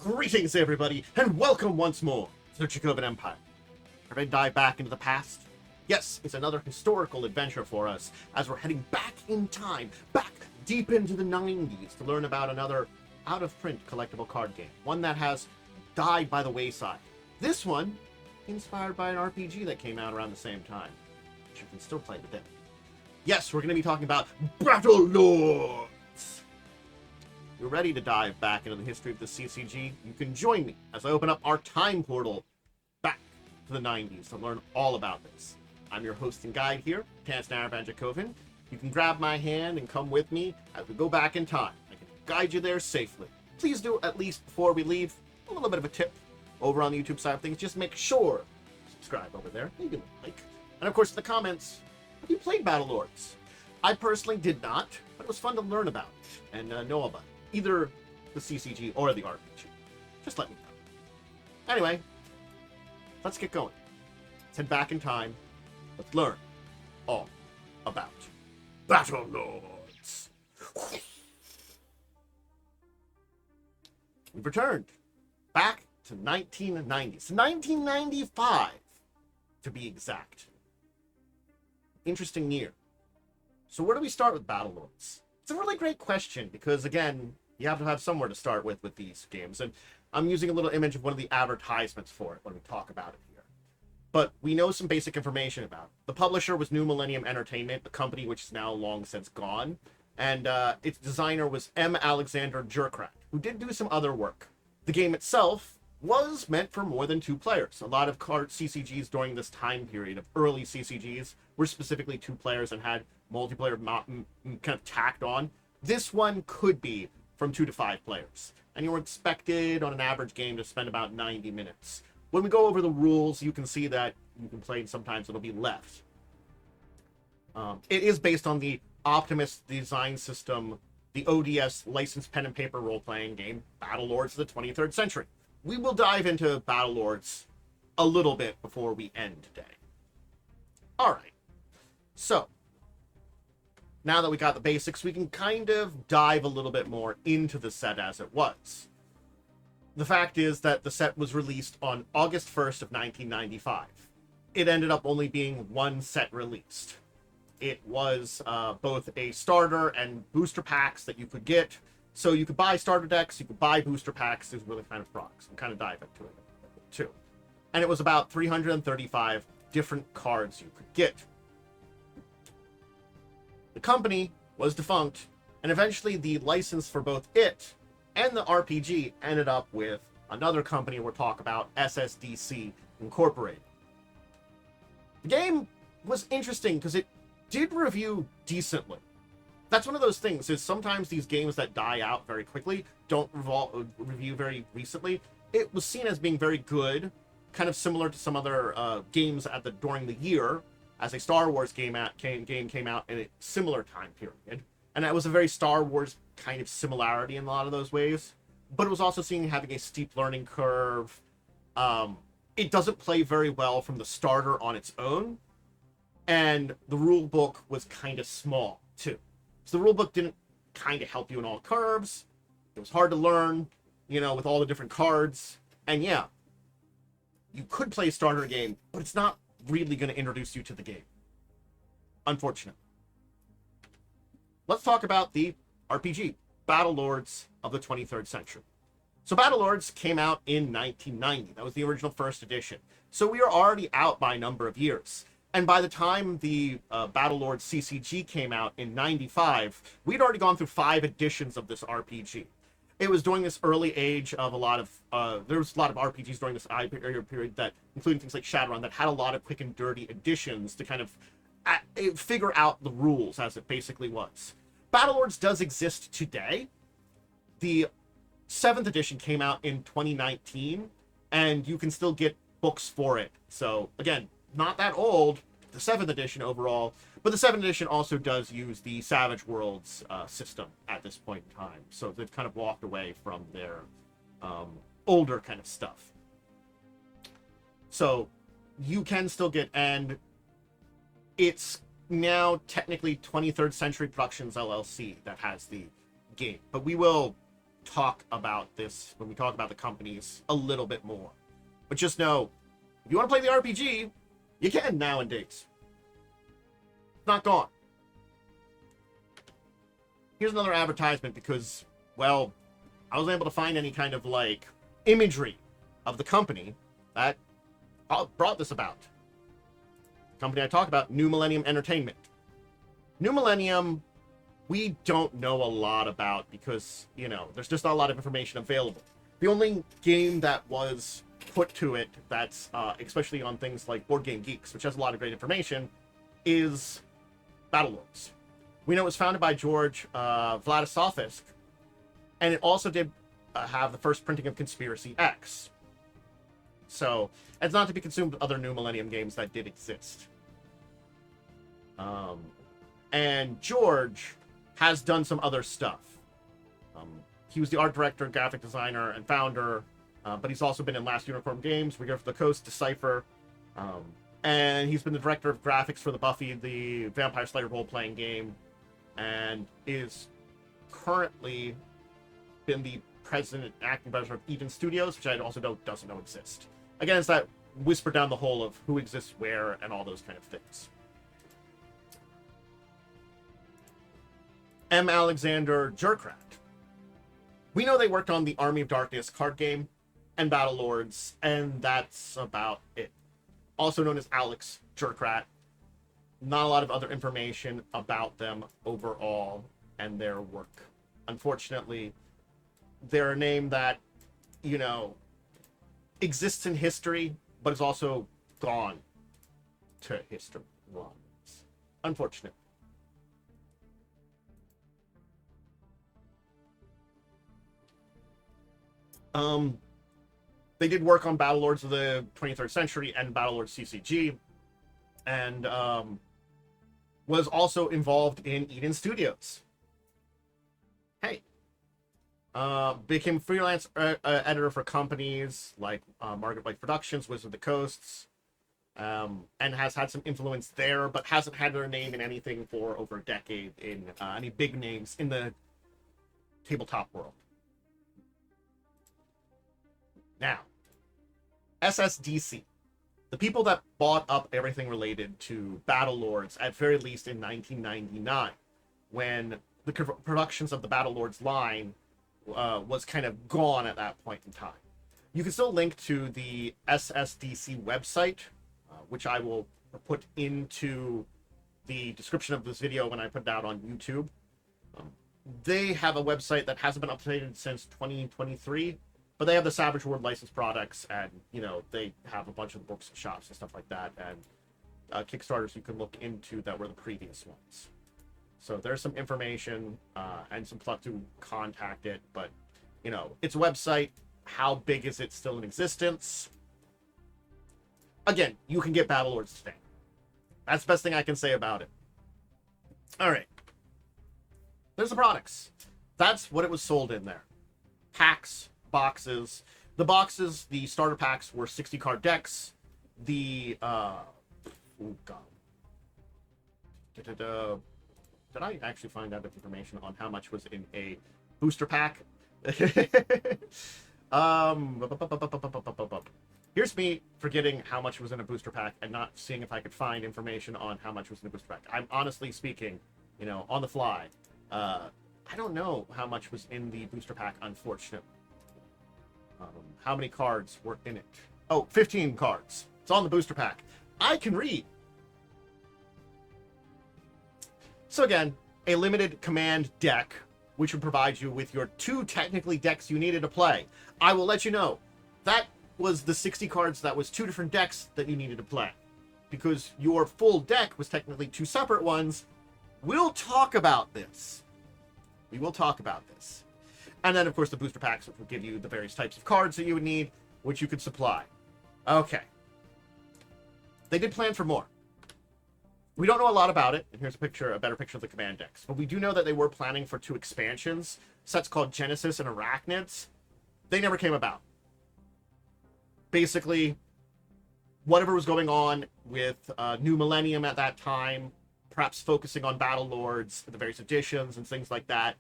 Greetings, everybody, and welcome once more to the Dracovin Empire. Ready to dive back into the past? Yes, it's another historical adventure for us, as we're heading back in time, back deep into the 90s, to learn about another out-of-print collectible card game, one that has died by the wayside. This one, inspired by an RPG that came out around the same time, which you can still play today. Yes, we're going to be talking about Battlelords! You're ready to dive back into the history of the CCG, you can join me as I open up our time portal back to the 90s to learn all about this. I'm your host and guide here, Dracovin. You can grab my hand and come with me as we go back in time. I can guide you there safely. Please do, at least before we leave, a little bit of a tip over on the YouTube side of things. Just make sure to subscribe over there, maybe like. And of course, in the comments, have you played Battlelords? I personally did not, but it was fun to learn about and know about either the CCG or the RPG. Just let me know. Anyway, let's get going. Let's head back in time. Let's learn all about Battlelords. We've returned back to 1990. So 1995, to be exact. Interesting year. So where do we start with Battlelords? It's a really great question because, again, you have to have somewhere to start with these games. And I'm using a little image of one of the advertisements for it when we talk about it here. But we know some basic information about it. The publisher was Millennium Entertainment, a company which is now long since gone. And its designer was M. Alexander Jurkat, who did do some other work. The game itself was meant for more than 2 players. A lot of card CCGs during this time period of early CCGs were specifically 2 players and had multiplayer kind of tacked on. This one could be from 2 to 5 players, and you were expected on an average game to spend about 90 minutes. When we go over the rules, you can see that you can play, and sometimes it'll be left. It is based on the Optimus design system, the ODS licensed pen and paper role-playing game, Battlelords of the 23rd Century. We will dive into Battlelords a little bit before we end today. Alright, so now that we got the basics, we can kind of dive a little bit more into the set as it was. The fact is that the set was released on August 1st of 1995. It ended up only being 1 set released. It was both a starter and booster packs that you could get. So you could buy starter decks, you could buy booster packs. There's really kind of products. And kind of dive into it too. And it was about 335 different cards you could get. The company was defunct, and eventually the license for both it and the RPG ended up with another company we'll talk about, SSDC Incorporated. The game was interesting because it did review decently. That's one of those things, is sometimes these games that die out very quickly don't review very recently. It was seen as being very good, kind of similar to some other games during the year, as a Star Wars game came out in a similar time period. And that was a very Star Wars kind of similarity in a lot of those ways. But it was also seen having a steep learning curve. It doesn't play very well from the starter on its own. And the rule book was kind of small, too. So the rule book didn't kind of help you in all curves. It was hard to learn, with all the different cards. And yeah, you could play a starter game, but it's not really going to introduce you to the game, unfortunately. Let's talk about the RPG, Battlelords of the 23rd Century. So Battlelords came out in 1990. That was the original first edition. So we are already out by a number of years. And by the time the Battlelords CCG came out in 95, we'd already gone through 5 editions of this RPG. It was during this early age of there was a lot of RPGs during this period that, including things like Shadowrun, that had a lot of quick and dirty additions to kind of figure out the rules as it basically was. Battlelords does exist today. The 7th edition came out in 2019, and you can still get books for it. So, again, not that old, the 7th edition overall, but the 7th edition also does use the Savage Worlds system at this point in time. So they've kind of walked away from their older kind of stuff. So you can still get, and it's now technically 23rd Century Productions LLC that has the game. But we will talk about this when we talk about the companies a little bit more. But just know, if you want to play the RPG, you can nowadays. It's not gone. Here's another advertisement because, well, I wasn't able to find any kind of, like, imagery of the company that brought this about. The company I talk about, New Millennium Entertainment. New Millennium, we don't know a lot about because, you know, there's just not a lot of information available. The only game that was put to it that's, especially on things like Board Game Geeks, which has a lot of great information, is Battlelords. We know it was founded by George Vladislavsky, and it also did have the first printing of Conspiracy X. So, it's not to be consumed with other New Millennium games that did exist. And George has done some other stuff. He was the art director, graphic designer, and founder, but he's also been in Last Unicorn Games, We Go for the Coast, Decipher, and he's been the director of graphics for the Buffy the Vampire Slayer role-playing game, and is currently been the president and acting president of Eden Studios, which I also doesn't know exist. Again, it's that whisper down the hole of who exists where and all those kind of things. M. Alexander Jurkat. We know they worked on the Army of Darkness card game and Battlelords, and that's about it. Also known as Alex Jurkat. Not a lot of other information about them overall and their work. Unfortunately, they're a name that, you know, exists in history, but is also gone to history. Unfortunate. They did work on Battlelords of the 23rd Century and Battlelords CCG, and was also involved in Eden Studios. Hey. Became freelance editor for companies like Margaret White Productions, Wizard of the Coasts, and has had some influence there, but hasn't had their name in anything for over a decade in any big names in the tabletop world. Now, SSDC, the people that bought up everything related to Battlelords, at very least in 1999, when the productions of the Battlelords line was kind of gone at that point in time. You can still link to the SSDC website, which I will put into the description of this video when I put it out on YouTube. They have a website that hasn't been updated since 2023, but they have the Savage World licensed products, and, you know, they have a bunch of books and shops and stuff like that, and Kickstarters you can look into that were the previous ones. So there's some information and some stuff to contact it, but, you know, it's a website. How big is it still in existence? Again, you can get Battlelords today. That's the best thing I can say about it. All right. There's the products. That's what it was sold in there. Packs, boxes. The boxes, the starter packs were 60 card decks. The, oh God. Did I actually find out information on how much was in a booster pack? Here's me forgetting how much was in a booster pack and not seeing if I could find information on how much was in a booster pack. I'm honestly speaking, you know, on the fly. I don't know how much was in the booster pack, unfortunately. How many cards were in it? Oh, 15 cards. It's on the booster pack. I can read. So again, a limited command deck, which would provide you with your 2 technically decks you needed to play. I will let you know, that was the 60 cards, that was 2 different decks that you needed to play. Because your full deck was technically 2 separate ones. We'll talk about this. We will talk about this. And then, of course, the booster packs, which will give you the various types of cards that you would need, which you could supply. Okay. They did plan for more. We don't know a lot about it, and here's a better picture of the command decks. But we do know that they were planning for 2 expansions, sets called Genesis and Arachnids. They never came about. Basically, whatever was going on with New Millennium at that time, perhaps focusing on Battlelords, the various editions and things like that,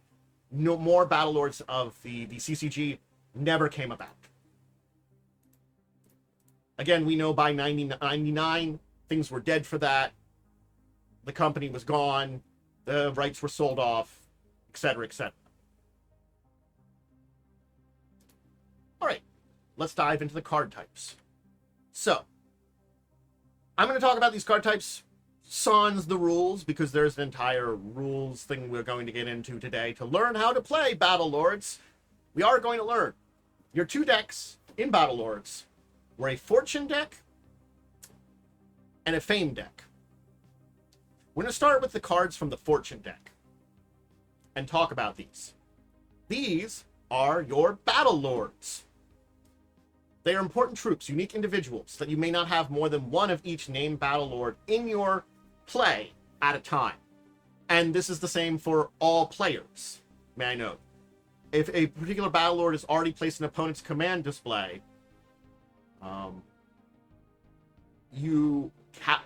no more Battlelords of the CCG never came about. Again, we know by 1999, things were dead for that. The company was gone. The rights were sold off, etc., etc. All right, let's dive into the card types. So, I'm going to talk about these card types sans the rules, because there's an entire rules thing we're going to get into today to learn how to play Battlelords. We are going to learn your two decks in Battlelords were a Fortune deck and a Fame deck. We're going to start with the cards from the Fortune deck and talk about these. These are your Battlelords. They are important troops, unique individuals, that you may not have more than one of each named Battlelord in your play at a time. And this is the same for all players, may I note. If a particular Battlelord is already placed in an opponent's command display, you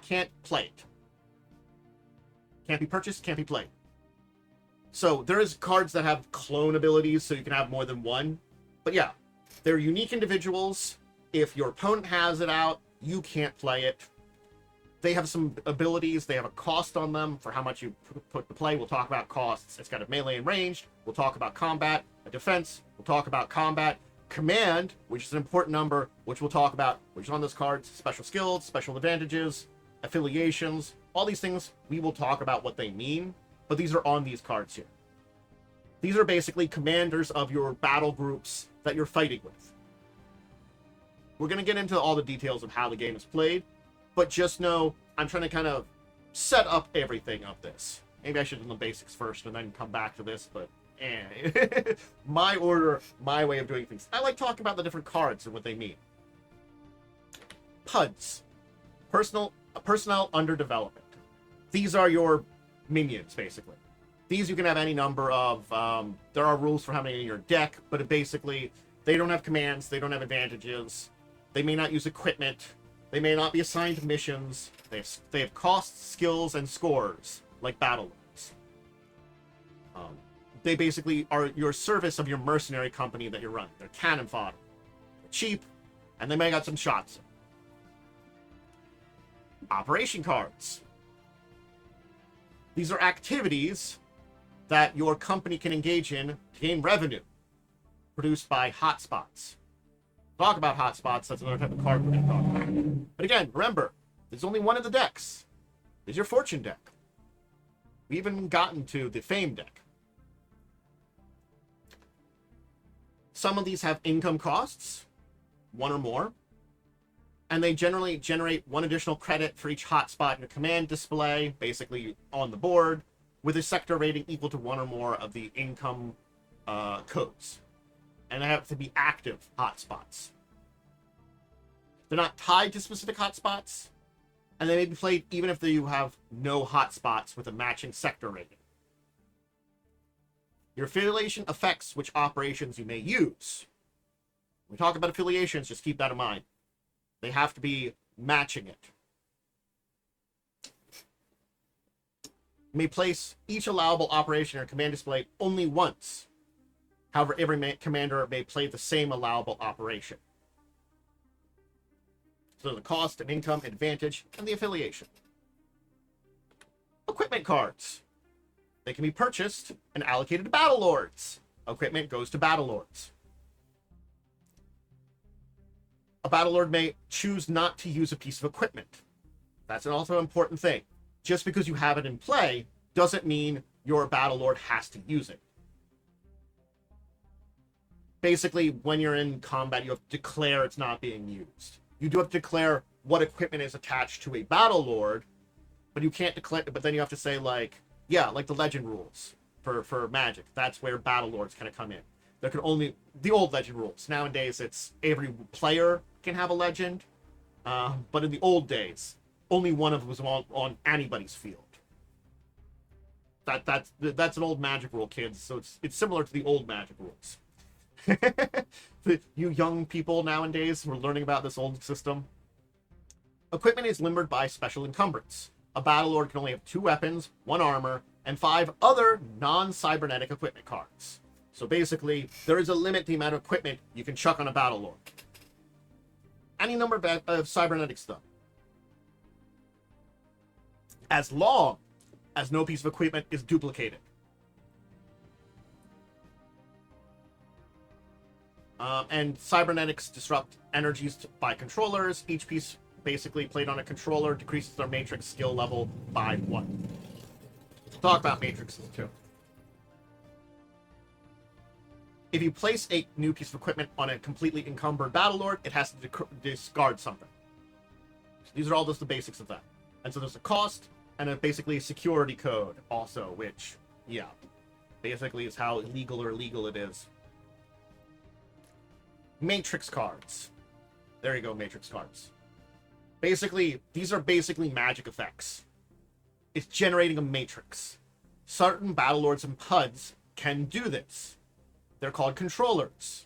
can't play it. Can't be purchased, can't be played. So there is cards that have clone abilities, so you can have more than one. But yeah, they're unique individuals. If your opponent has it out, you can't play it. They have some abilities. They have a cost on them for how much you put to play. We'll talk about costs. It's got a melee and ranged. We'll talk about combat, a defense. We'll talk about combat. Command, which is an important number, which we'll talk about, which is on those cards. Special skills, special advantages, affiliations, all these things. We will talk about what they mean, but these are on these cards here. These are basically commanders of your battle groups that you're fighting with. We're going to get into all the details of how the game is played, but just know I'm trying to kind of set up everything of this. Maybe I should do the basics first and then come back to this, but my order, my way of doing things. I like talking about the different cards and what they mean. PUDs, personnel under development. These are your minions, basically. These you can have any number of. There are rules for how many in your deck, but it basically, they don't have commands, they don't have advantages, they may not use equipment, they may not be assigned missions, they have costs, skills, and scores, like Battlelords. They basically are your service of your mercenary company that you're running. They're cannon fodder. They're cheap, and they may got some shots. Operation cards. These are activities that your company can engage in to gain revenue, produced by Hotspots. Talk about Hotspots, that's another type of card we're going to talk about. But again, remember, there's only one of the decks. There's your Fortune deck. We even gotten to the Fame deck. Some of these have income costs, one or more, and they generally generate one additional credit for each hotspot in your command display, basically on the board, with a sector rating equal to one or more of the income codes. And they have to be active hotspots. They're not tied to specific hotspots, and they may be played even if you have no hotspots with a matching sector rating. Your affiliation affects which operations you may use. When we talk about affiliations, just keep that in mind. They have to be matching it. You may place each allowable operation in your command display only once. However, every commander may play the same allowable operation. So the cost and income, advantage, and the affiliation. Equipment cards. They can be purchased and allocated to Battlelords. Equipment goes to Battlelords. A Battlelord may choose not to use a piece of equipment. That's also an important thing. Just because you have it in play doesn't mean your Battlelord has to use it. Basically, when you're in combat, you have to declare it's not being used. You do have to declare what equipment is attached to a Battlelord, but you can't declare, but then you have to say, like, yeah, like the legend rules for Magic. That's where Battlelords kind of come in. There can only, the old legend rules. Nowadays, it's every player can have a legend, but in the old days, only one of them was on anybody's field. That's an old Magic rule, kids. So it's similar to the old Magic rules. You young people nowadays who are learning about this old system. Equipment is limbered by special encumbrance. A Battlelord can only have 2 weapons, 1 armor, and 5 other non-cybernetic equipment cards. So basically, there is a limit to the amount of equipment you can chuck on a Battlelord. Any number of cybernetics, though. As long as no piece of equipment is duplicated. And cybernetics disrupt energies by controllers. Each piece basically played on a controller decreases their matrix skill level by 1. We'll talk about matrices too. If you place a new piece of equipment on a completely encumbered Battlelord, it has to discard something. So these are all just the basics of that. And so there's a cost and basically a security code also, which, yeah, basically is how illegal or legal it is. Matrix cards. There you go, matrix cards. Basically, these are basically magic effects. It's generating a matrix. Certain Battlelords and PUDs can do this. They're called controllers.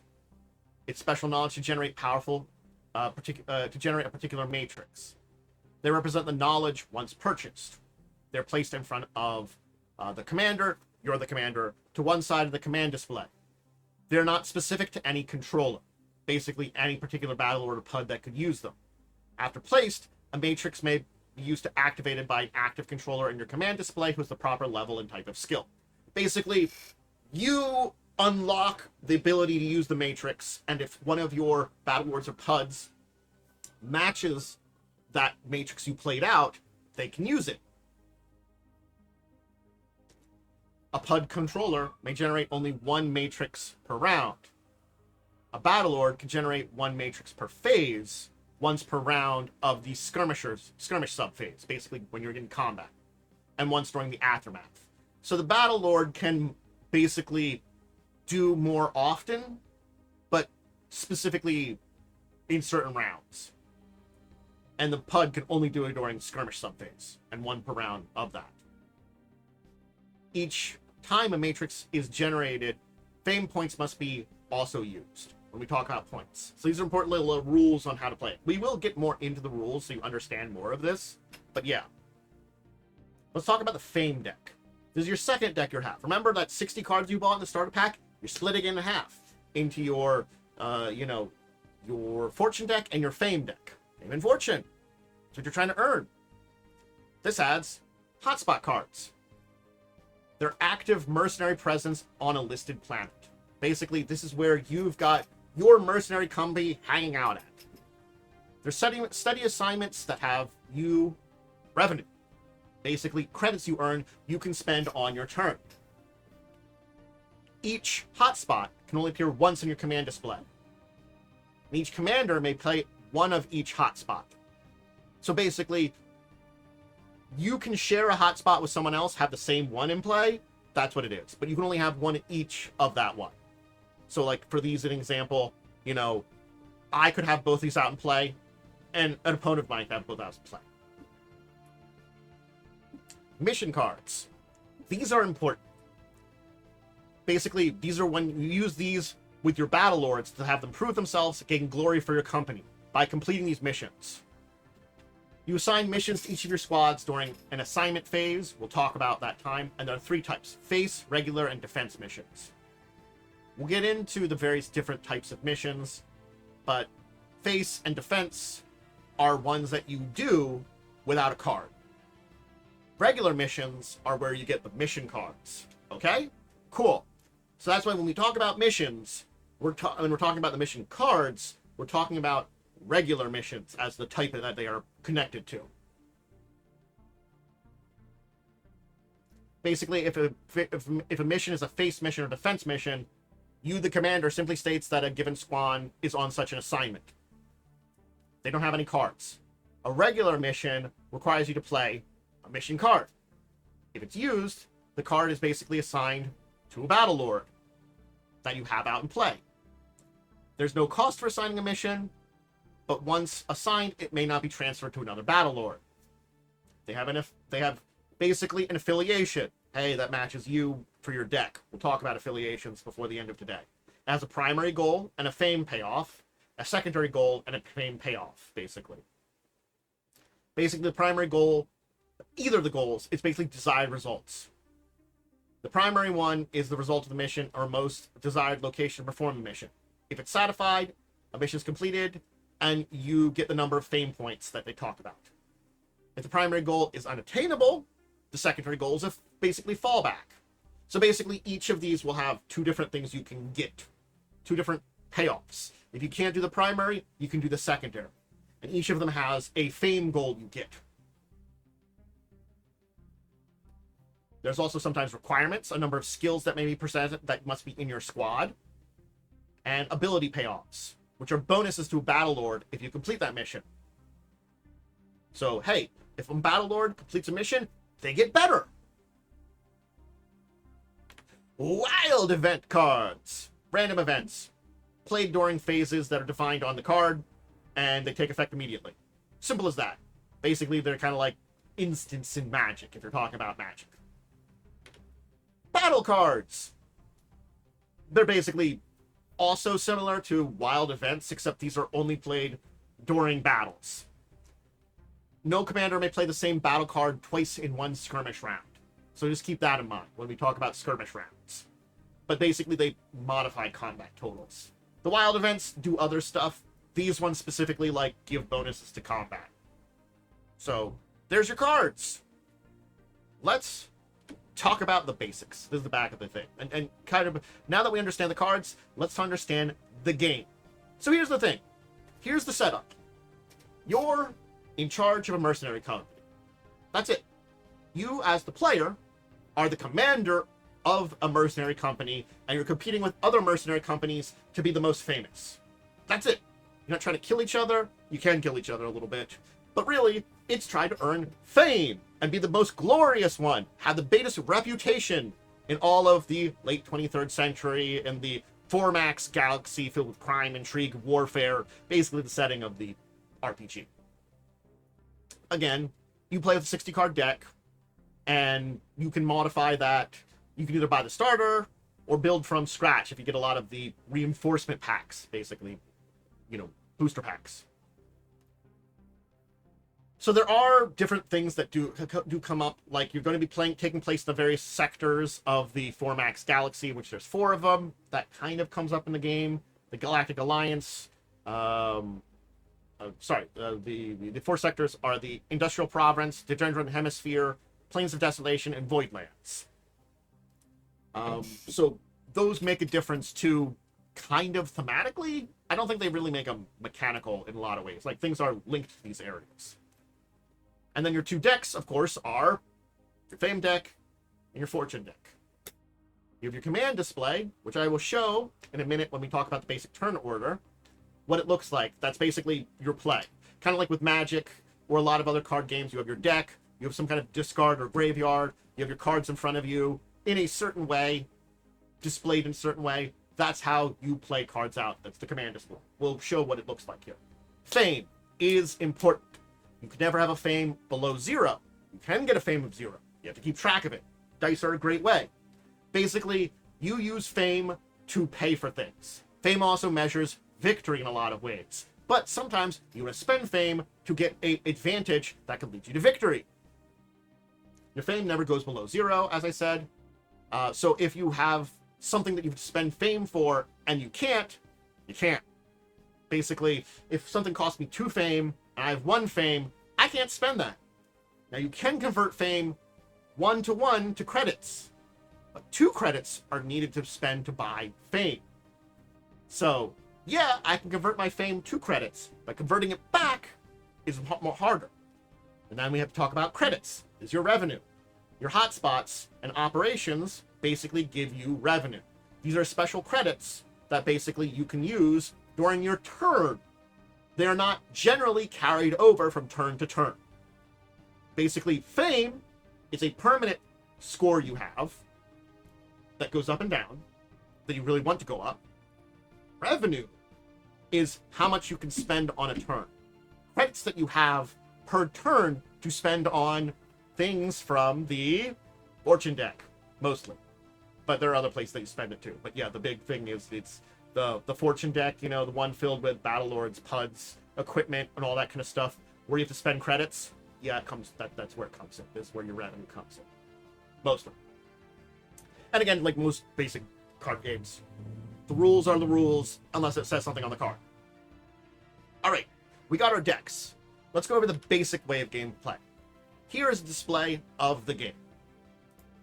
It's special knowledge to generate powerful, to generate a particular matrix. They represent the knowledge once purchased. They're placed in front of the commander. You're the commander to one side of the command display. They're not specific to any controller. Basically, any particular Battlelord or PUD that could use them. After placed, a matrix may be used to activate it by an active controller in your command display who has the proper level and type of skill. Basically, you unlock the ability to use the matrix, and if one of your Battlelords or PUDs matches that matrix you played out, they can use it. A PUD controller may generate only 1 matrix per round. A Battlelord can generate 1 matrix per phase, once per round of the skirmish sub-phase, basically when you're in combat, and once during the aftermath. So the Battlelord can basically do more often, but specifically in certain rounds. And the PUD can only do it during skirmish sub-phase, and 1 per round of that. Each time a matrix is generated, fame points must be also used when we talk about points. So these are important little rules on how to play it. We will get more into the rules so you understand more of this, but yeah. Let's talk about the fame deck. This is your second deck you have. Remember that 60 cards you bought in the starter pack? You're splitting it in half into your, your fortune deck and your fame deck. Fame and fortune. That's what you're trying to earn. This adds hotspot cards. They're active mercenary presence on a listed planet. Basically, this is where you've got your mercenary company hanging out at. They're steady assignments that have you revenue. Basically, credits you earn, you can spend on your turn. Each hotspot can only appear once in your command display. And each commander may play 1 of each hotspot. So basically, you can share a hotspot with someone else, have the same one in play. That's what it is. But you can only have 1 each of that one. So like for these, an example, I could have both these out in play, and an opponent of mine could have both out in play. Mission cards. These are important. Basically, these are when you use these with your Battlelords to have them prove themselves, gain glory for your company by completing these missions. You assign missions to each of your squads during an assignment phase. We'll talk about that time. And there are 3 types: face, regular, and defense missions. We'll get into the various different types of missions, but face and defense are ones that you do without a card. Regular missions are where you get the mission cards. Okay? Cool. So that's why when we talk about missions, when we're talking about the mission cards, we're talking about regular missions as the type that they are connected to. Basically, if a mission is a face mission or defense mission, you, the commander, simply states that a given squad is on such an assignment. They don't have any cards. A regular mission requires you to play a mission card. If it's used, the card is basically assigned to a Battlelord that you have out in play. There's no cost for assigning a mission, but once assigned, it may not be transferred to another Battlelord. They have basically an affiliation. Hey, that matches you for your deck. We'll talk about affiliations before the end of today. It has a primary goal and a fame payoff, a secondary goal and a fame payoff, basically. Basically, the primary goal, either of the goals, is basically desired results. The primary one is the result of the mission or most desired location to perform the mission. If it's satisfied, a mission is completed, and you get the number of fame points that they talk about. If the primary goal is unattainable, the secondary goal is basically fallback. So basically, each of these will have two different things you can get, two different payoffs. If you can't do the primary, you can do the secondary. And each of them has a fame goal you get. There's also sometimes requirements, a number of skills that may be presented that must be in your squad, and ability payoffs, which are bonuses to a Battlelord if you complete that mission. So, hey, if a Battlelord completes a mission, they get better. Wild event cards. Random events. Played during phases that are defined on the card, and they take effect immediately. Simple as that. Basically, they're kind of like instants in Magic, if you're talking about Magic. Battle cards. They're basically also similar to wild events, except these are only played during battles. No commander may play the same battle card twice in one skirmish round. So just keep that in mind when we talk about skirmish rounds. But basically, they modify combat totals. The wild events do other stuff. These ones specifically, like, give bonuses to combat. So, there's your cards. Let's talk about the basics. This is the back of the thing. And kind of, now that we understand the cards, let's understand the game. So here's the thing. Here's the setup. You're in charge of a mercenary company. That's it. You, as the player, are the commander of a mercenary company, and you're competing with other mercenary companies to be the most famous. That's it. You're not trying to kill each other. You can kill each other a little bit. But really, it's trying to earn fame and be the most glorious one, have the biggest reputation in all of the late 23rd century and the Formax galaxy filled with crime, intrigue, warfare, basically the setting of the RPG. Again, you play with a 60-card deck, and you can modify that. You can either buy the starter or build from scratch if you get a lot of the reinforcement packs, basically, booster packs. So there are different things that do come up, like you're going to be taking place in the various sectors of the Formax galaxy, which there's 4 of them. That kind of comes up in the game. The Galactic Alliance. The 4 sectors are the Industrial Province, Degenerate Hemisphere, Plains of Desolation, and Voidlands. So those make a difference too, kind of thematically. I don't think they really make them mechanical in a lot of ways. Like, things are linked to these areas. And then your 2 decks, of course, are your Fame deck and your Fortune deck. You have your command display, which I will show in a minute when we talk about the basic turn order, what it looks like. That's basically your play. Kind of like with Magic or a lot of other card games, you have your deck, you have some kind of discard or graveyard, you have your cards in front of you in a certain way, displayed in a certain way. That's how you play cards out. That's the command display. We'll show what it looks like here. Fame is important. You can never have a fame below 0. You can get a fame of 0. You have to keep track of it. Dice are a great way. Basically, you use fame to pay for things. Fame also measures victory in a lot of ways. But sometimes you want to spend fame to get an advantage that can lead you to victory. Your fame never goes below 0, as I said. So if you have something that you have to spend fame for and you can't, you can't. Basically, if something costs me 2 fame and I have 1 fame, I can't spend that. Now, you can convert fame 1-to-1 to credits, but 2 credits are needed to spend to buy fame. So, yeah, I can convert my fame to credits, but converting it back is more harder. And then we have to talk about credits. Is your revenue. Your hotspots and operations basically give you revenue. These are special credits that basically you can use during your turn. They are not generally carried over from turn to turn. Basically, fame is a permanent score you have that goes up and down, that you really want to go up. Revenue is how much you can spend on a turn. Credits that you have per turn to spend on things from the Fortune deck, mostly. But there are other places that you spend it too. But yeah, the big thing is it's the Fortune deck, the one filled with Battlelords, PUDs, equipment, and all that kind of stuff, where you have to spend credits. Yeah, that's where it comes in. This is where your revenue comes in. Mostly. And again, like most basic card games, the rules are the rules unless it says something on the card. All right, we got our decks. Let's go over the basic way of gameplay. Here is a display of the game.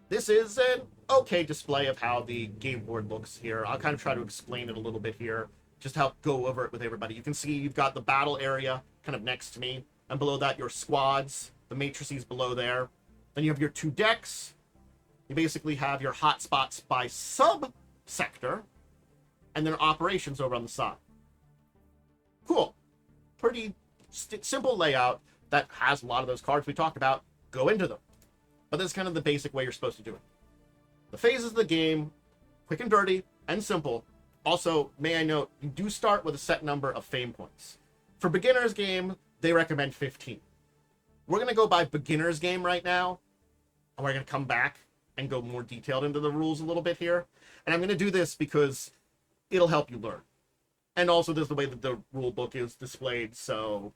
This is an okay display of how the game board looks here. I'll kind of try to explain it a little bit here, just to help go over it with everybody. You can see you've got the battle area kind of next to me, and below that your squads, the matrices below there. Then you have your 2 decks. You basically have your hotspots by sub-sector, and then operations over on the side. Cool. Pretty simple layout that has a lot of those cards we talked about go into them. But that's kind of the basic way you're supposed to do it. The phases of the game, quick and dirty and simple. Also, may I note, you do start with a set number of fame points. For beginner's game, they recommend 15. We're going to go by beginner's game right now, and we're going to come back and go more detailed into the rules a little bit here. And I'm going to do this because it'll help you learn. And also there's the way that the rule book is displayed, so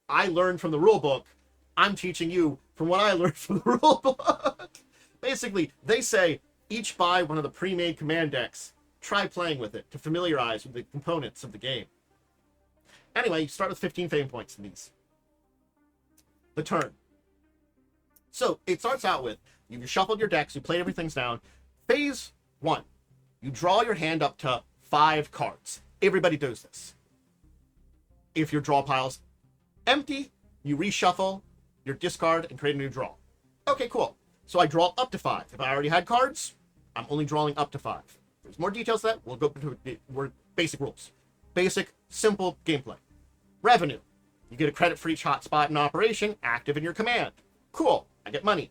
I learned from the rule book. I'm teaching you from what I learned from the rule book. Basically, they say each buy one of the pre-made command decks. Try playing with it to familiarize with the components of the game. Anyway, you start with 15 fame points in these. The turn. So it starts out with, you shuffled your decks, you played everything down. Phase 1, you draw your hand up to 5 cards. Everybody does this. If your draw pile's empty, you reshuffle your discard and create a new draw. Okay, cool. So I draw up to 5. If I already had cards, I'm only drawing up to 5. There's more details to that. We'll go into basic rules. Basic, simple gameplay. Revenue. You get a credit for each hotspot in operation active in your command. Cool. I get money.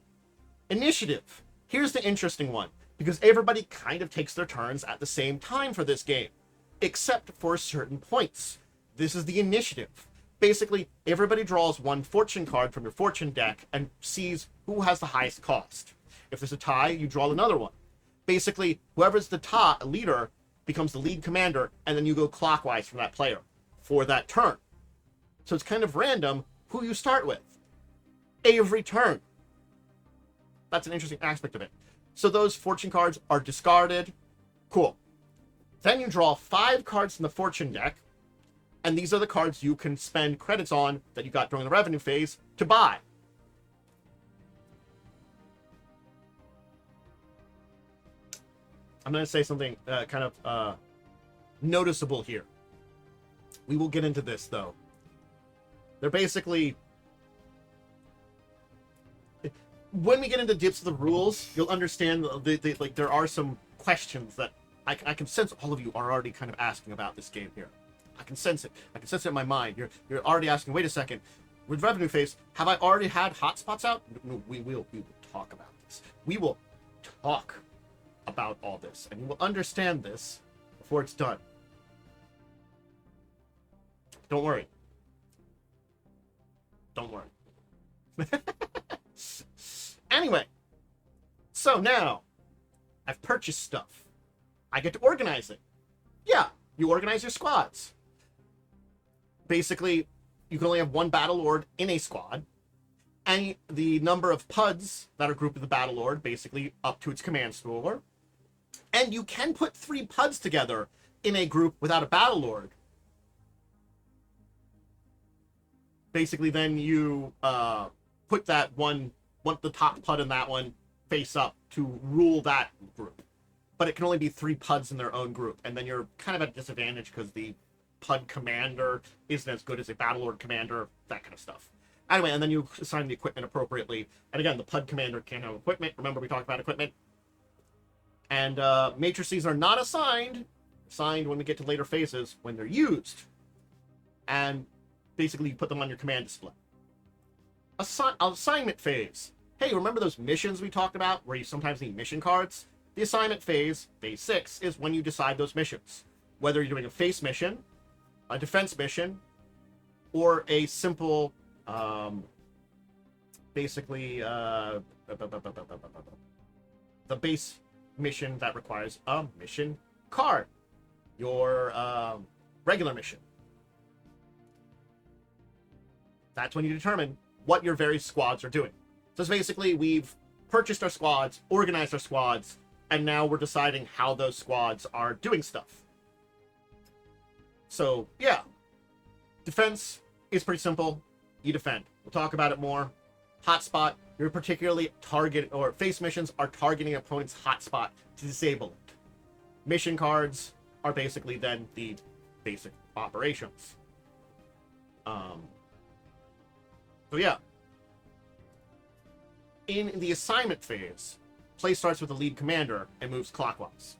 Initiative. Here's the interesting one, because everybody kind of takes their turns at the same time for this game, except for certain points. This is the initiative. Basically, everybody draws 1 fortune card from your fortune deck and sees who has the highest cost. If there's a tie, you draw another one. Basically, whoever's the top leader becomes the lead commander, and then you go clockwise from that player for that turn. So it's kind of random who you start with every turn. That's an interesting aspect of it. So those fortune cards are discarded. Cool. Then you draw 5 cards from the fortune deck, and these are the cards you can spend credits on that you got during the revenue phase to buy. I'm going to say something kind of noticeable here. We will get into this, though. They're basically... When we get into depths of the rules, you'll understand like there are some questions that I can sense all of you are already kind of asking about this game here. I can sense it. I can sense it in my mind. You're already asking, wait a second, with revenue phase, have I already had hotspots out? No, we will talk about this. We will talk about all this, and you will understand this before it's done. Don't worry. Don't worry. Anyway, so now I've purchased stuff. I get to organize it. Yeah, you organize your squads. Basically, you can only have 1 Battlelord in a squad, and the number of PUDs that are grouped with the Battlelord, basically up to its command score. And you can put 3 PUDs together in a group without a Battlelord. Basically, then you put that one the top PUD in that one face up to rule that group. But it can only be 3 PUDs in their own group, and then you're kind of at a disadvantage because the PUD commander isn't as good as a Battlelord commander, that kind of stuff. Anyway, and then you assign the equipment appropriately. And again, the PUD commander can't have equipment. Remember, we talked about equipment. And matrices are not assigned when we get to later phases, when they're used. And basically, you put them on your command display. Assignment phase. Hey, remember those missions we talked about where you sometimes need mission cards? The assignment phase, phase 6, is when you decide those missions. Whether you're doing a face mission, a defense mission, or a simple, basically, the base mission that requires a mission card. Your regular mission. That's when you determine what your various squads are doing. So it's basically, we've purchased our squads, organized our squads, and now we're deciding how those squads are doing stuff. So, yeah. Defense is pretty simple. You defend. We'll talk about it more. Hotspot, you're particularly or face missions are targeting opponent's hotspot to disable it. Mission cards are basically then the basic operations. So yeah. In the assignment phase, play starts with the lead commander and moves clockwise.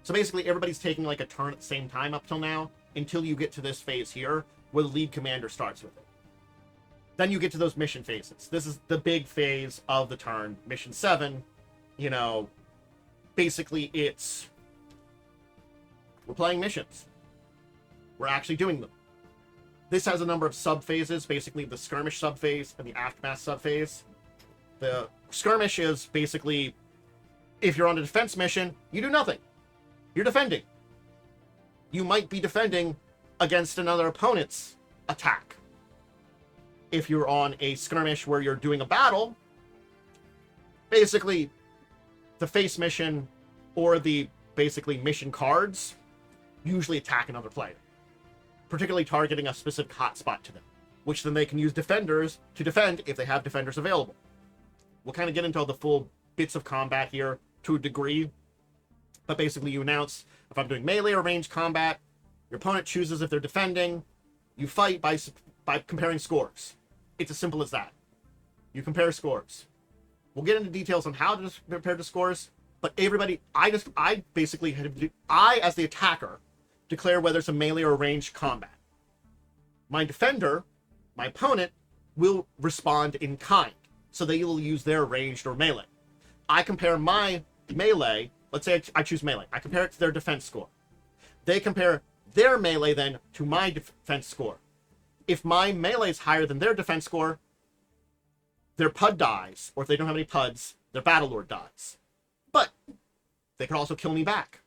So basically everybody's taking like a turn at the same time up till now, until you get to this phase here, where the lead commander starts with it. Then you get to those mission phases. This is the big phase of the turn. Mission 7, you know, basically it's... we're playing missions. We're actually doing them. This has a number of sub-phases, basically the skirmish sub-phase and the aftermath sub-phase. The skirmish is basically, if you're on a defense mission, you do nothing. You're defending. You might be defending against another opponent's attack. If you're on a skirmish where you're doing a battle, basically the face mission or the basically mission cards usually attack another player, particularly targeting a specific hotspot to them, which then they can use defenders to defend if they have defenders available. We'll kind of get into the full bits of combat here to a degree, but basically you announce if I'm doing melee or ranged combat, your opponent chooses if they're defending, you fight by comparing scores. It's as simple as that. You compare scores. We'll get into details on how to compare the scores, but everybody, I basically as the attacker, declare whether it's a melee or ranged combat. My defender, my opponent, will respond in kind, so they will use their ranged or melee. I compare my melee, let's say I choose melee, I compare it to their defense score. They compare their melee then to my defense score. If my melee is higher than their defense score, their PUD dies, or if they don't have any PUDs, their Battlelord dies. But they can also kill me back.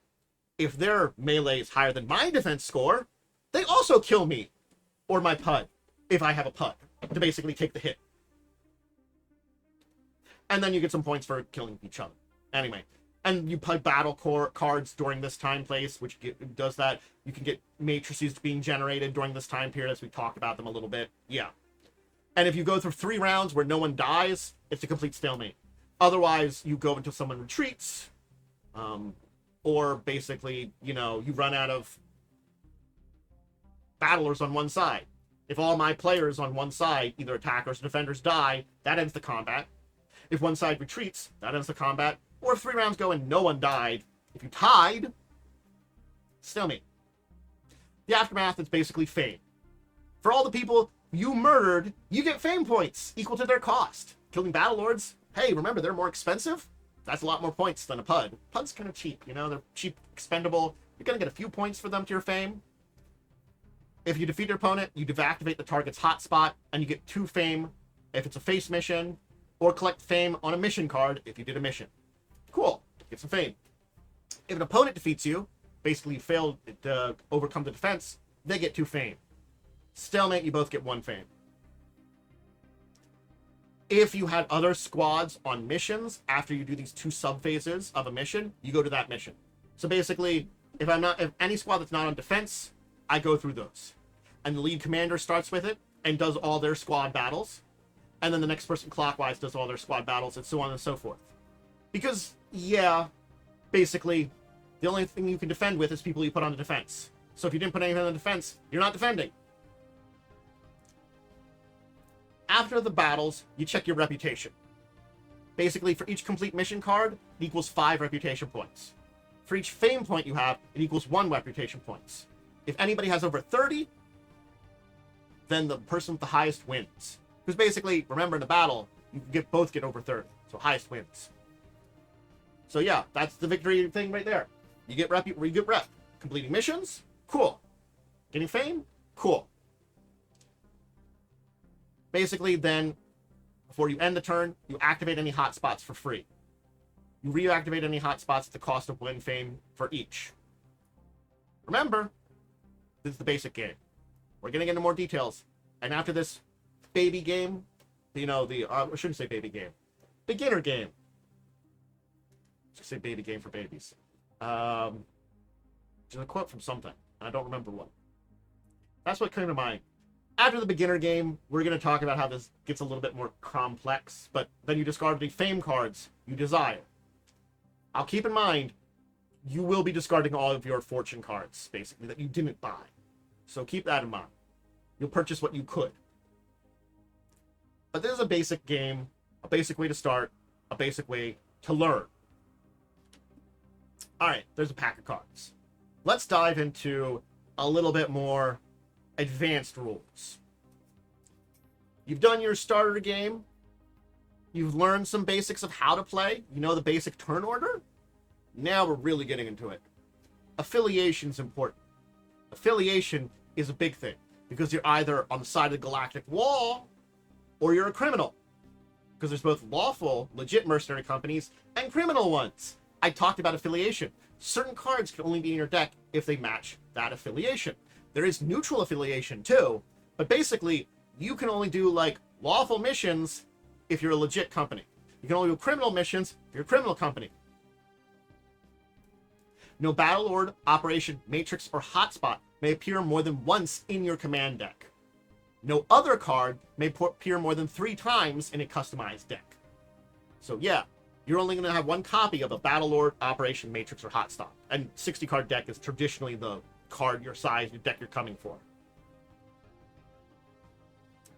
If their melee is higher than my defense score, they also kill me, or my PUD, if I have a PUD, to basically take the hit. And then you get some points for killing each other. Anyway, and you play battle cards during this time place, which does that. You can get matrices being generated during this time period, as we talked about them a little bit. Yeah. And if you go through 3 rounds where no one dies, it's a complete stalemate. Otherwise, you go until someone retreats, or basically, you know, you run out of battlers on one side. If all my players on one side, either attackers or defenders, die, that ends the combat. If one side retreats, that ends the combat. Or if 3 rounds go and no one died, if you tied, stalemate. The aftermath is basically fame. For all the people you murdered, you get fame points equal to their cost. Killing Battlelords, hey, remember, they're more expensive? That's a lot more points than a PUD. PUD's kind of cheap, you know? They're cheap, expendable. You're going to get a few points for them to your fame. If you defeat your opponent, you deactivate the target's hotspot, and you get 2 fame if it's a face mission, or collect fame on a mission card if you did a mission. Cool. Get some fame. If an opponent defeats you, basically you failed to overcome the defense, they get 2 fame. Stalemate, you both get 1 fame. If you had other squads on missions after you do these 2 sub-phases of a mission, you go to that mission. So basically, if any squad that's not on defense, I go through those. And the lead commander starts with it and does all their squad battles. And then the next person clockwise does all their squad battles, and so on and so forth. Because, yeah, basically, the only thing you can defend with is people you put on the defense. So if you didn't put anything on the defense, you're not defending. After the battles, you check your reputation. Basically, for each complete mission card, it equals 5 reputation points. For each fame point you have, it equals 1 reputation points. If anybody has over 30, then the person with the highest wins. Because basically, remember in a battle, you both get over 30. So highest wins. So yeah, that's the victory thing right there. You get rep. Completing missions? Cool. Getting fame? Cool. Basically, then, before you end the turn, you activate any hotspots for free. You reactivate any hotspots at the cost of 1 fame for each. Remember, this is the basic game. We're getting into more details. And after this baby game, you know, I shouldn't say baby game, beginner game, Just say baby game for babies. Just a quote from something. I don't remember what. That's what came to mind. After the beginner game, we're going to talk about how this gets a little bit more complex, but then you discard the fame cards you desire. I'll keep in mind, you will be discarding all of your fortune cards, basically, that you didn't buy. So keep that in mind. You'll purchase what you could. But this is a basic game, a basic way to start, a basic way to learn. Alright, there's a pack of cards. Let's dive into a little bit more advanced rules. You've done your starter game. You've learned some basics of how to play. You know the basic turn order. Now we're really getting into it. Affiliation's important. Affiliation is a big thing because you're either on the side of the galactic wall or you're a criminal. Because there's both lawful, legit mercenary companies and criminal ones. I talked about affiliation. Certain cards can only be in your deck if they match that affiliation. There is neutral affiliation too, but basically you can only do like lawful missions if you're a legit company. You can only do criminal missions if you're a criminal company. No Battlelord, Operation, Matrix, or Hotspot may appear more than once in your command deck. No other card may appear more than 3 times in a customized deck. So yeah, you're only going to have one copy of a Battlelord, Operation, Matrix, or Hotspot. And 60-card deck is traditionally the card your size, your deck you're coming for.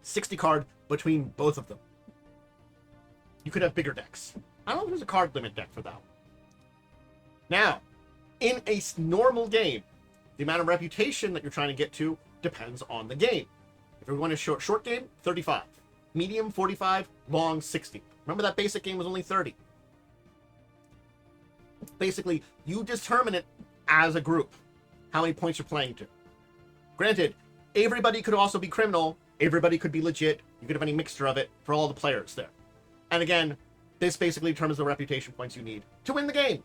60 card between both of them. You could have bigger decks. I don't know if there's a card limit deck for that one. Now, in a normal game, the amount of reputation that you're trying to get to depends on the game. If you're going to short game, 35. Medium, 45. Long, 60. Remember that basic game was only 30. Basically, you determine it as a group, how many points you're playing to. Granted, everybody could also be criminal, everybody could be legit, you could have any mixture of it for all the players there. And again, this basically determines the reputation points you need to win the game.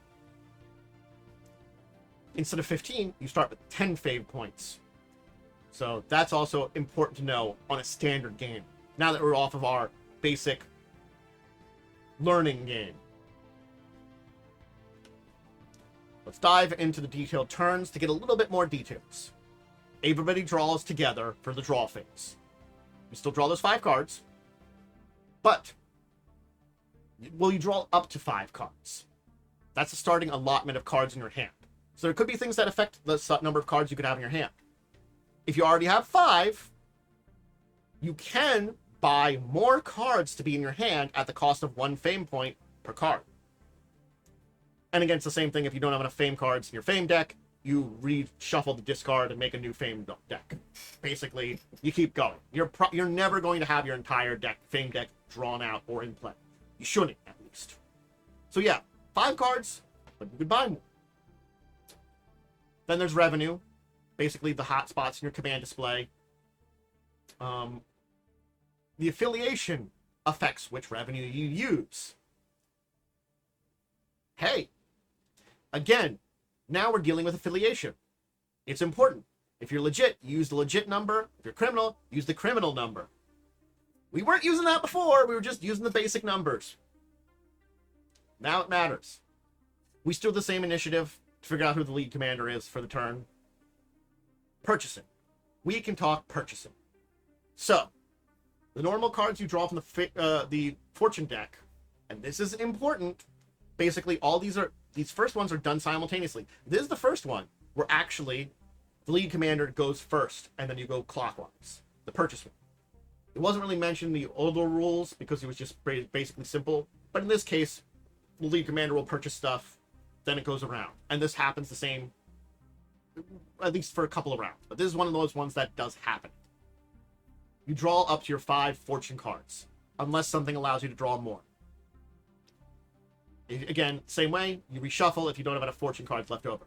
Instead of 15, you start with 10 fave points. So that's also important to know on a standard game, now that we're off of our basic learning game. Let's dive into the detailed turns to get a little bit more details. Everybody draws together for the draw phase. You still draw those 5 cards, but will you draw up to 5 cards? That's the starting allotment of cards in your hand. So there could be things that affect the number of cards you could have in your hand. If you already have 5, you can buy more cards to be in your hand at the cost of 1 fame point per card. And again, it's the same thing if you don't have enough fame cards in your fame deck, you reshuffle the discard and make a new fame deck. Basically, you keep going. You're never going to have your entire fame deck drawn out or in play. You shouldn't, at least. So yeah, 5 cards, but you could buy more. Then there's revenue. Basically, the hotspots in your command display. The affiliation affects which revenue you use. Hey, again, now we're dealing with affiliation. It's important. If you're legit, use the legit number. If you're criminal, use the criminal number. We weren't using that before. We were just using the basic numbers. Now it matters. We still have the same initiative to figure out who the lead commander is for the turn. Purchasing. We can talk purchasing. So, the normal cards you draw from the fortune deck, and this is important. Basically, all these first ones are done simultaneously. This is the first one where actually the lead commander goes first, and then you go clockwise. The purchase one. It wasn't really mentioned in the older rules because it was just basically simple. But in this case, the lead commander will purchase stuff, then it goes around. And this happens the same, at least for a couple of rounds. But this is one of those ones that does happen. You draw up to your 5 fortune cards, unless something allows you to draw more. Again, same way, you reshuffle if you don't have enough fortune cards left over.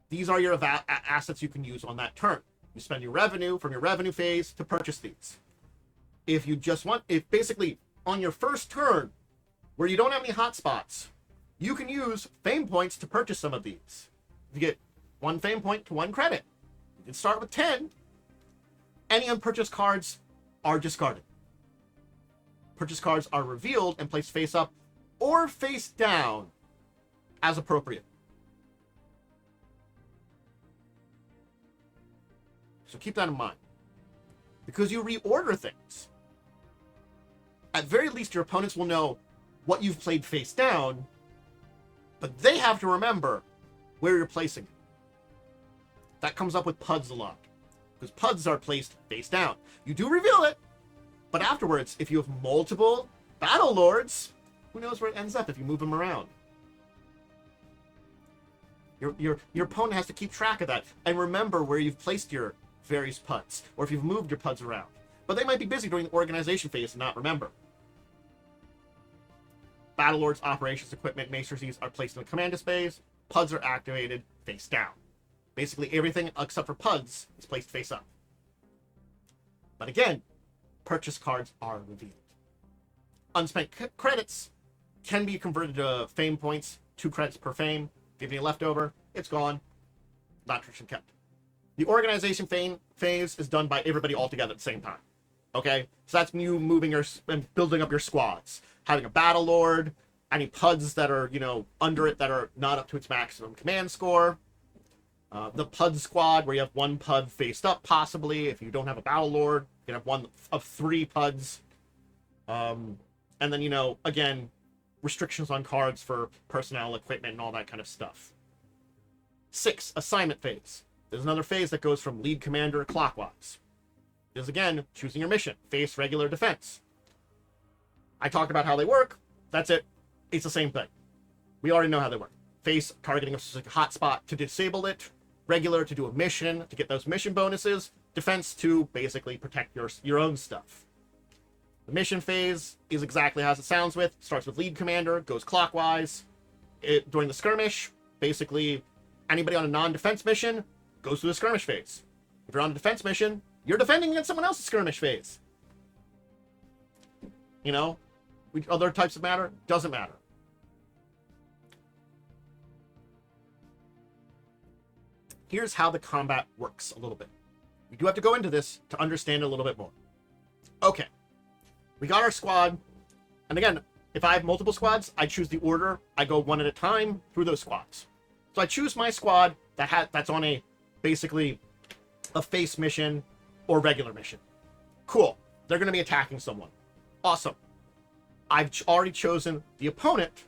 These are your assets you can use on that turn. You spend your revenue from your revenue phase to purchase these. If basically on your first turn, where you don't have any hotspots, you can use fame points to purchase some of these. You get 1 fame point to 1 credit. You can start with 10. Any unpurchased cards are discarded. Purchase cards are revealed and placed face up, or face down as appropriate. So keep that in mind. Because you reorder things, at very least your opponents will know what you've played face down, but they have to remember where you're placing it. That comes up with PUDs a lot, because PUDs are placed face down. You do reveal it, but afterwards, if you have multiple Battlelords, who knows where it ends up if you move them around. Your opponent has to keep track of that and remember where you've placed your various PUDs, or if you've moved your PUDs around. But they might be busy during the organization phase and not remember. Battlelords, operations, equipment, matrices are placed in the command phase. PUDs are activated face down. Basically everything except for PUDs is placed face up. But again, purchase cards are revealed. Unspent credits can be converted to fame points, 2 credits per fame. If you have any left over, it's gone. Not tradition kept. The organization phase is done by everybody all together at the same time. Okay? So that's you moving and building up your squads. Having a Battlelord, any PUDs that are, under it that are not up to its maximum command score. The PUD squad, where you have 1 PUD faced up, possibly. If you don't have a Battlelord, you can have 1 of 3 PUDs. And then, again, restrictions on cards for personnel, equipment, and all that kind of stuff. 6, assignment phase. There's another phase that goes from lead commander clockwise. Is again, choosing your mission. Face, regular, defense. I talked about how they work. That's it. It's the same thing. We already know how they work. Face, targeting a specific hotspot to disable it. Regular, to do a mission, to get those mission bonuses. Defense, to basically protect your own stuff. The mission phase is exactly as it sounds with. Starts with lead commander, goes clockwise. During the skirmish, basically, anybody on a non-defense mission goes through the skirmish phase. If you're on a defense mission, you're defending against someone else's skirmish phase. Other types of matter, doesn't matter. Here's how the combat works a little bit. We do have to go into this to understand it a little bit more. Okay. We got our squad. And again, if I have multiple squads, I choose the order. I go one at a time through those squads. So I choose my squad that's on basically a face mission or regular mission. Cool. They're going to be attacking someone. Awesome. I've already chosen the opponent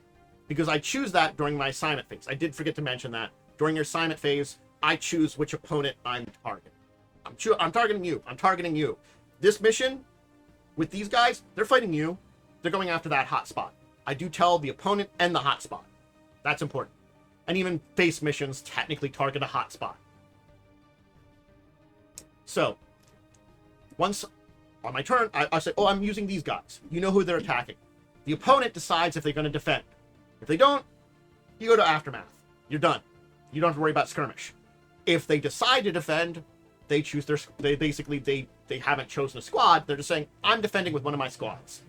because I choose that during my assignment phase. I did forget to mention that. During your assignment phase, I choose which opponent I'm targeting. I'm targeting you. I'm targeting you. This mission with these guys, they're fighting you. They're going after that hotspot. I do tell the opponent and the hotspot. That's important. And even face missions technically target a hotspot. So, once on my turn, I say, I'm using these guys. You know who they're attacking. The opponent decides if they're going to defend. If they don't, you go to Aftermath. You're done. You don't have to worry about skirmish. If they decide to defend, they choose they haven't chosen a squad. They're just saying, I'm defending with one of my squads.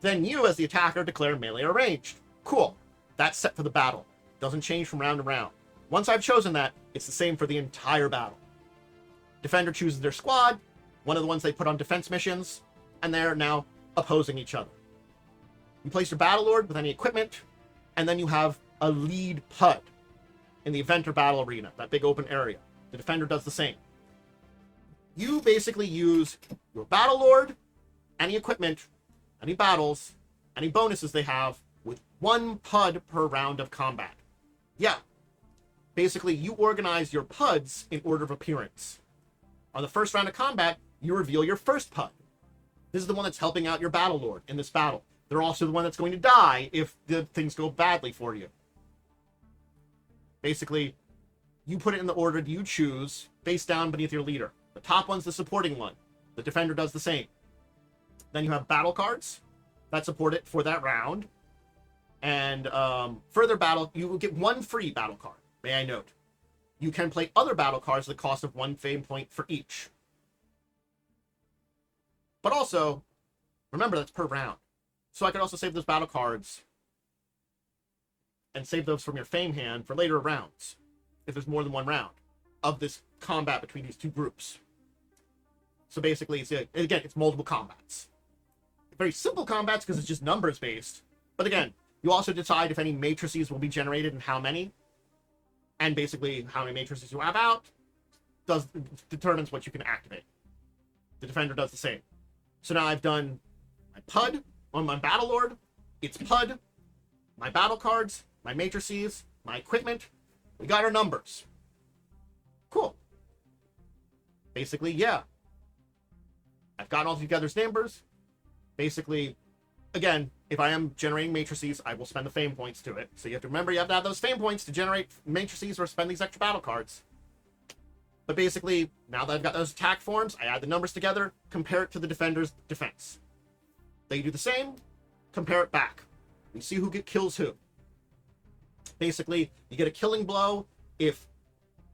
Then you, as the attacker, declare melee or ranged. Cool. That's set for the battle. Doesn't change from round to round. Once I've chosen that, it's the same for the entire battle. Defender chooses their squad, one of the ones they put on defense missions, and they're now opposing each other. You place your Battlelord with any equipment, and then you have a lead PUD in the event or battle arena, that big open area. The defender does the same. You basically use your Battlelord, any equipment, any battles, any bonuses they have, with 1 PUD per round of combat. Yeah. Basically, you organize your PUDs in order of appearance. On the first round of combat, you reveal your first PUD. This is the one that's helping out your Battlelord in this battle. They're also the one that's going to die if the things go badly for you. Basically, you put it in the order you choose, face down beneath your leader. The top one's the supporting one. The defender does the same. Then you have battle cards that support it for that round. And further battle, you will get 1 free battle card, may I note. You can play other battle cards at the cost of 1 fame point for each. But also, remember that's per round. So I could also save those battle cards and save those from your fame hand for later rounds, if there's more than 1 round of this combat between these 2 groups. So basically, it's multiple combats. Very simple combats because it's just numbers based, But again, you also decide if any matrices will be generated and how many. And basically, how many matrices you have out determines what you can activate. The defender does the same. So now I've done my PUD on my Battlelord, its PUD, my battle cards, my matrices, my equipment. We got our numbers. Cool. Basically, yeah. I've gotten all together's numbers. Basically, again, if I am generating matrices, I will spend the fame points to it. So you have to remember you have to have those fame points to generate matrices or spend these extra battle cards. But basically, now that I've got those attack forms, I add the numbers together, compare it to the defender's defense. They do the same, compare it back. We see who kills who. Basically, you get a killing blow if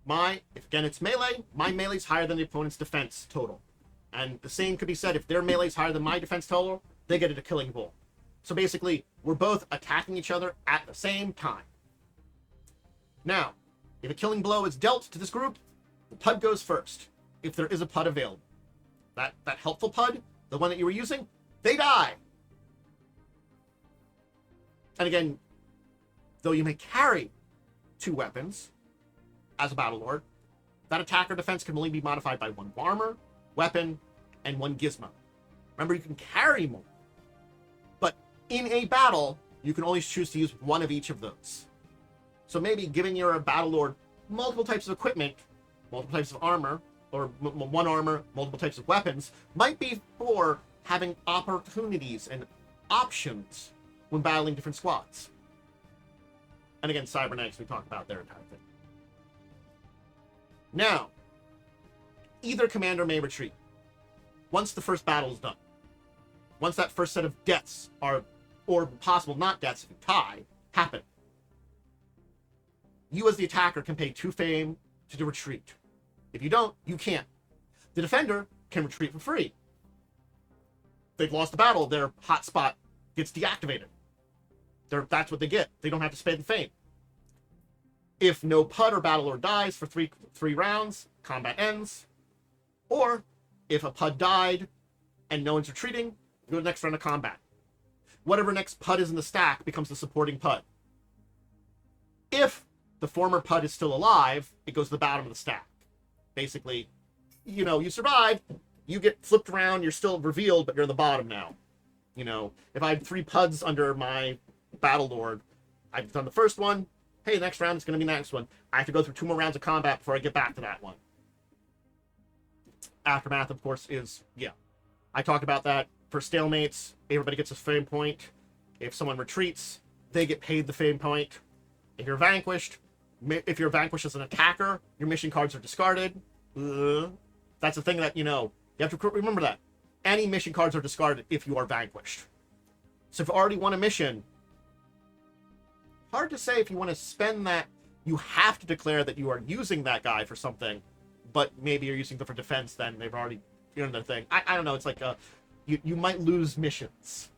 again it's melee, my melee's higher than the opponent's defense total. And the same could be said if their melee's higher than my defense total, they get a killing blow. So basically, we're both attacking each other at the same time. Now, if a killing blow is dealt to this group, the PUD goes first, if there is a PUD available. That helpful PUD, the one that you were using, they die. And again, though you may carry 2 weapons as a Battlelord, that attack or defense can only be modified by 1 armor, weapon, and 1 gizmo. Remember, you can carry more. But in a battle, you can only choose to use 1 of each of those. So maybe giving your Battlelord multiple types of equipment, multiple types of armor, or 1 armor, multiple types of weapons, might be for having opportunities and options when battling different squads. And again, cybernetics, we talked about their entire thing. Now, either commander may retreat once the first battle is done. Once that first set of deaths are, or possible not deaths if you tie, happen. You as the attacker can pay 2 fame to retreat. If you don't, you can't. The defender can retreat for free. They've lost the battle, their hotspot gets deactivated. That's what they get. They don't have to spend the fame. If no PUD or Battlelord dies for three rounds, combat ends. Or if a PUD died and no one's retreating, you go to the next round of combat. Whatever next PUD is in the stack becomes the supporting PUD. If the former PUD is still alive, it goes to the bottom of the stack. Basically, you survived, you get flipped around, you're still revealed, but you're in the bottom now. If I had 3 PUDs under my Battlelord, I've done the first one, hey, next round is going to be the next one. I have to go through 2 more rounds of combat before I get back to that one. Aftermath, of course, is, I talked about that. For stalemates, everybody gets a fame point. If someone retreats, they get paid the fame point. If you're vanquished as an attacker, your mission cards are discarded. That's a thing that, you have to remember that. Any mission cards are discarded if you are vanquished. So if you already won a mission, hard to say if you want to spend that. You have to declare that you are using that guy for something, but maybe you're using them for defense, then they've already earned their thing. I don't know. It's like you might lose missions.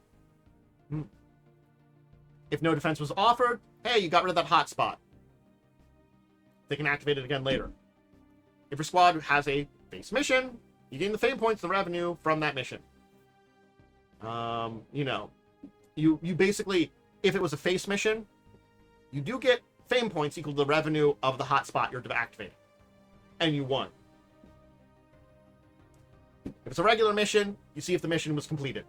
If no defense was offered, hey, you got rid of that hotspot. They can activate it again later. If your squad has a base mission, you gain the fame points, the revenue from that mission. You basically, if it was a face mission, you do get fame points equal to the revenue of the hotspot you're activating. And you won. If it's a regular mission, you see if the mission was completed.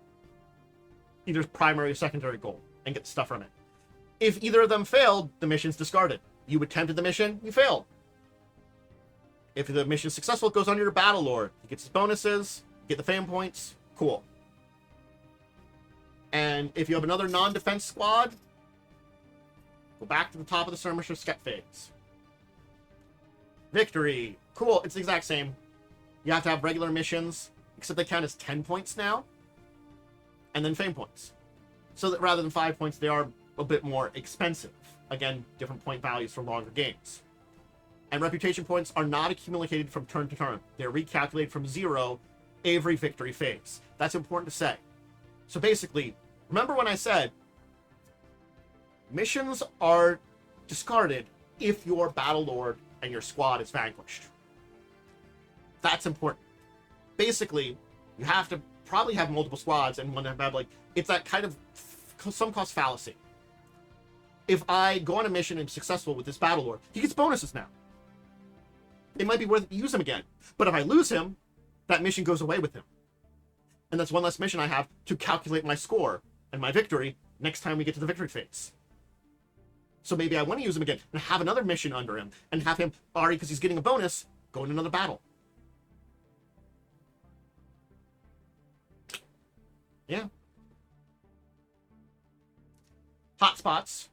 Either primary or secondary goal, and get the stuff from it. If either of them failed, the mission's discarded. You attempted the mission, you failed. If the mission is successful, it goes under your Battlelord. He gets his bonuses, get the fame points, cool. And if you have another non-defense squad, go back to the top of the skirmisher skep phase. Victory, cool, it's the exact same. You have to have regular missions, except they count as 10 points now, and then fame points. So that rather than 5 points, they are a bit more expensive. Again, different point values for longer games. And reputation points are not accumulated from turn to turn. They're recalculated from 0 every victory phase. That's important to say. So basically, remember when I said missions are discarded if your Battlelord and your squad is vanquished. That's important. Basically, you have to probably have multiple squads and want to have it's that kind of sum cost fallacy. If I go on a mission and am successful with this Battlelord, he gets bonuses now. It might be worth it to use him again. But if I lose him, that mission goes away with him. And that's one less mission I have to calculate my score and my victory next time we get to the victory phase. So maybe I want to use him again and have another mission under him and have him, already because he's getting a bonus, go in another battle. Yeah. Hotspots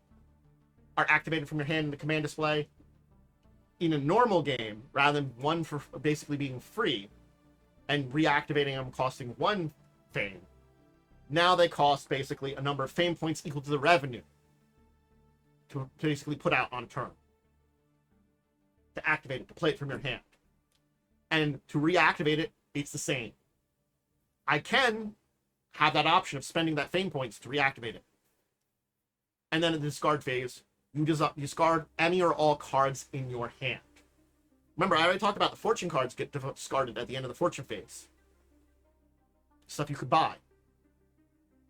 are activated from your hand in the command display in a normal game, rather than one for basically being free and reactivating them costing 1 fame. Now they cost basically a number of fame points equal to the revenue to basically put out on turn. To activate it, to play it from your hand. And to reactivate it, it's the same. I can have that option of spending that fame points to reactivate it. And then in the discard phase, you discard any or all cards in your hand. Remember, I already talked about the fortune cards get discarded at the end of the fortune phase. Stuff you could buy.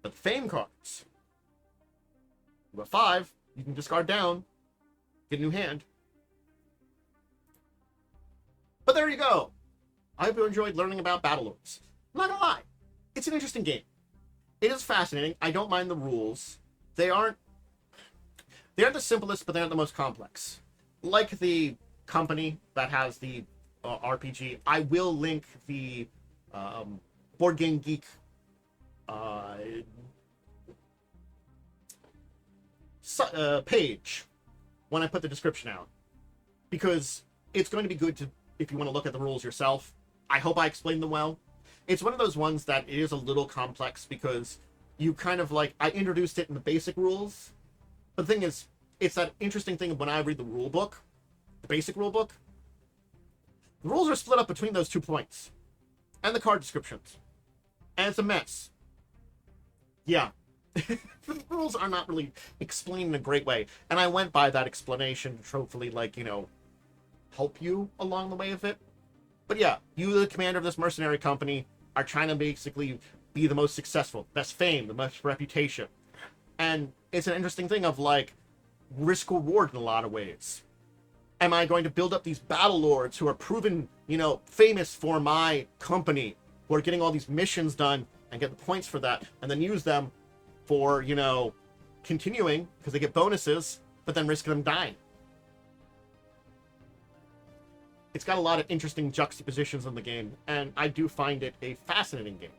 But the fame cards, you have 5, you can discard down, get a new hand. But there you go. I hope you enjoyed learning about Battlelords. I'm not gonna lie, it's an interesting game. It is fascinating. I don't mind the rules. They aren't the simplest, but they aren't the most complex. Like the company that has the RPG, I will link the Board Game Geek page when I put the description out, because it's going to be good to, if you want to look at the rules yourself. I hope I explained them well. It's one of those ones that it is a little complex because you kind of like, I introduced it in the basic rules, but the thing is, it's that interesting thing of when I read the rule book, the basic rule book, the rules are split up between those 2 points and the card descriptions, and it's a mess. Yeah. The rules are not really explained in a great way, and I went by that explanation to hopefully, like, you know, help you along the way of it. But yeah, you, the commander of this mercenary company, are trying to basically be the most successful, best fame, the most reputation. And it's an interesting thing of, like, risk reward in a lot of ways. Am I going to build up these Battlelords who are proven, you know, famous for my company, who are getting all these missions done and get the points for that, and then use them for, you know, continuing because they get bonuses, but then risk them dying? It's got a lot of interesting juxtapositions in the game, and I do find it a fascinating game.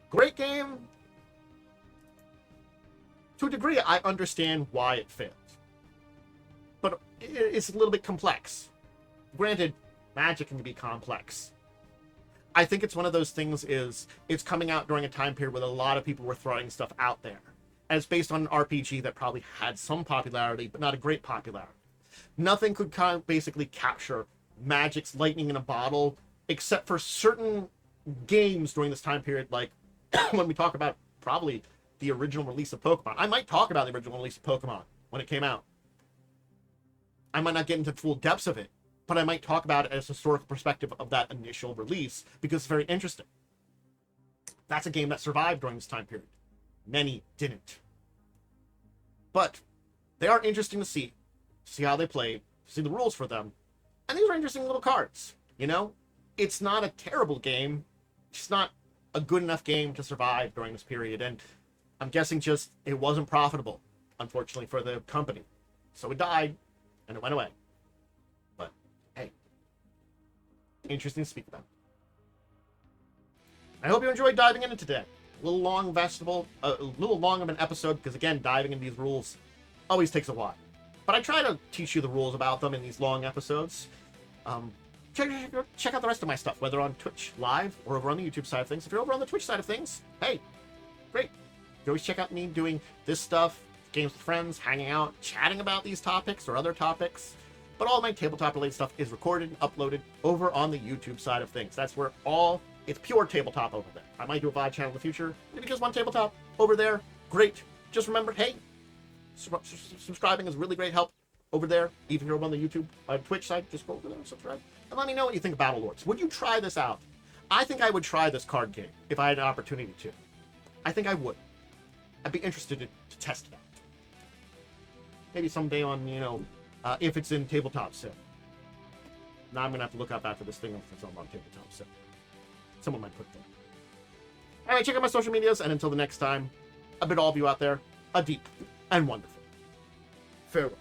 Great game. To a degree, I understand why it failed. But it's a little bit complex. Granted, Magic can be complex. I think it's one of those things is, it's coming out during a time period where a lot of people were throwing stuff out there. And it's based on an RPG that probably had some popularity, but not a great popularity. Nothing could kind of basically capture Magic's lightning in a bottle, except for certain games during this time period, like when we talk about probably the original release of Pokemon. I might talk about the original release of Pokemon when it came out. I might not get into full depths of it, but I might talk about it as a historical perspective of that initial release, because it's very interesting. That's a game that survived during this time period. Many didn't. But they are interesting to see how they play, see the rules for them. And these are interesting little cards, you know? It's not a terrible game. It's just not a good enough game to survive during this period. And I'm guessing just it wasn't profitable, unfortunately, for the company. So it died, and it went away. But, hey, interesting to speak about. I hope you enjoyed diving into today. A little long a little long of an episode, because again, diving into these rules always takes a while. But I try to teach you the rules about them in these long episodes. Check out the rest of my stuff, whether on Twitch Live or over on the YouTube side of things. If you're over on the Twitch side of things, hey, great. You always check out me doing this stuff, games with friends, hanging out, chatting about these topics or other topics. But all my tabletop-related stuff is recorded and uploaded over on the YouTube side of things. That's where it's pure tabletop over there. I might do a VOD channel in the future. Maybe just one tabletop over there. Great. Just remember, hey, subscribing is really great help over there. Even if you're over on the YouTube, Twitch side, just go over there and subscribe. And let me know what you think of Battlelords. Would you try this out? I think I would try this card game if I had an opportunity to. I think I would. I'd be interested to test that. Maybe someday on, if it's in tabletop sim. Now I'm going to have to look up after this thing if it's on tabletop sim. Someone might put it there. Anyway, check out my social medias, and until the next time, I bid all of you out there a deep and wonderful farewell.